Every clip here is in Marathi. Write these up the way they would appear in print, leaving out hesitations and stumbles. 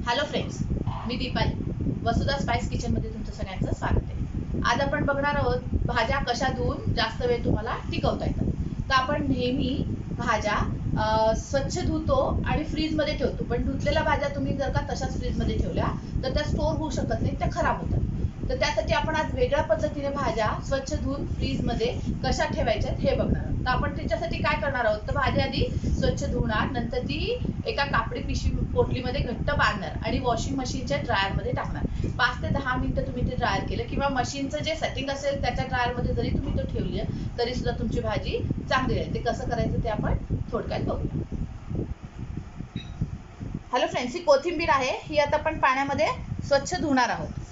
हॅलो फ्रेंड्स, मी दीपाली वसुधा स्पाइस किचन मध्ये तुमचं सगळ्यांचं स्वागत आहे। आज आपण बघणार आहोत भाज्या कशा धुवून जास्त वेळ तुम्हाला टिकवता येतात। तर आपण नेहमी भाज्या स्वच्छ धुतो आणि फ्रीज मध्ये ठेवतो, पण धुतलेल्या भाज्या तुम्ही जर का तशाच फ्रीज मध्ये ठेवल्या तर त्या स्टोर होऊ शकत नाही, त्या खराब होतात। तर त्यासाठी आपण आज वेगळ्या पद्धतीने भाज्या स्वच्छ धुवून फ्रीज मध्ये कशा ठेवायच्या हे बघणार आहोत। तर आपण त्याच्यासाठी काय करणार आहोत, तर भाजी आधी स्वच्छ धुणार, नंतर ती एका कापडी पिशवी पोटलीमध्ये घट्ट बांधणार आणि वॉशिंग मशीनच्या ड्रायर मध्ये टाकणार। 5 ते 10 मिनिटं तुम्ही ते ड्रायर केलं किंवा मशीनचं जे सेटिंग असेल त्याच्या ड्रायर मध्ये जरी तुम्ही तो ठेवली तरी सुद्धा तुमची भाजी चांगली राहील। ते कसं करायचं ते आपण थोडक्यात बघूया। हॅलो फ्रेंड्स, ही कोथिंबीर आहे, ही आता आपण पाण्यामध्ये स्वच्छ धुणार आहोत।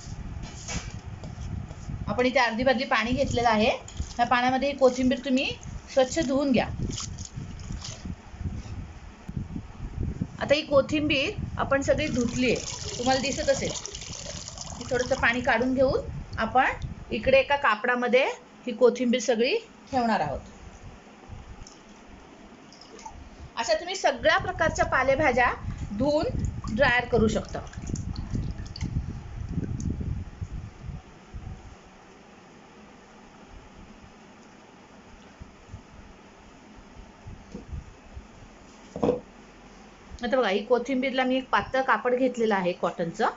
आपण इथे अर्धी बादली पाणी घेतलेलं आहे। त्या पाण्यामध्ये ही कोथिंबीर तुम्ही स्वच्छ धुवून घ्या। आता ही कोथिंबीर आपण सगळी धुतली आहे, तुम्हाला दिसत असेल। थोडंसं पाणी काढून घेऊन आपण इकडे एका कापडामध्ये ही कोथिंबीर सगळी ठेवणार आहोत। अशा तुम्ही सगळ्या प्रकारच्या पालेभाज्या धुवून ड्रायर करू शकता। आता बघा, ही कोथिंबीरला मी एक पातळ कापड घेतलेलं आहे कॉटनचं,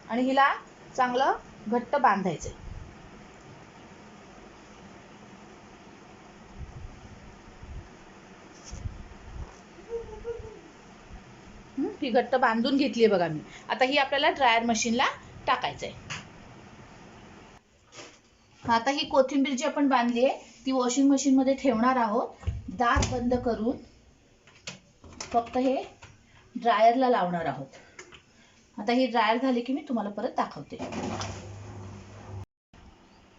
आणि हिला चांगलं घट्ट बांधायचं। ही घट्ट बांधून घेतली आहे बघा मी। आता ही आपल्याला ड्रायर मशीनला टाकायचंय। आता ही कोथिंबीर जी आपण बांधली आहे ती वॉशिंग मशीन मध्ये ठेवणार आहोत। दार बंद करून फक्त हे ड्रायरला लावणार आहोत। आता ही ड्रायर झाली की मी तुम्हाला परत दाखवते।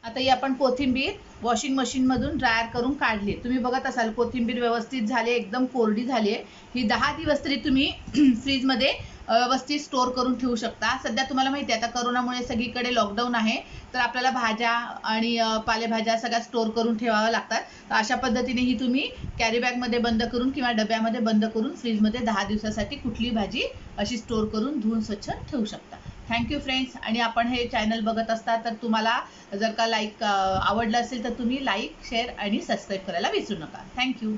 आता ही आपण कोथिंबीर वॉशिंग मशीन मधून ड्रायर करून काढली। तुम्ही बघत असाल कोथिंबीर व्यवस्थित झाली, एकदम कोरडी झाली आहे। ही 10 दिवस तरी तुम्ही फ्रीज मध्ये व्यवस्थित स्टोर करून ठेवू शकता। सध्या तुम्हाला माहिती आहे आता करोनामुळे सगळीकडे लॉकडाऊन आहे, तर आपल्याला भाज्या आणि पालेभाज्या सगळ्या स्टोर करून ठेवाव्या लागतात। तर अशा पद्धतीने ही तुम्ही कॅरी बॅग मध्ये बंद करून किंवा डब्यामध्ये बंद करून फ्रीज मध्ये 10 दिवसासाठी कुठली भाजी अशी स्टोर करून धुवून स्वच्छ ठेवू शकता। Thank you friends. आणि आपण हे चॅनल बघत असता तर तुम्हाला जर का आवडलं असेल तर तुम्ही लाईक, शेअर आणि सबस्क्राईब करायला विसरू नका। थँक्यू।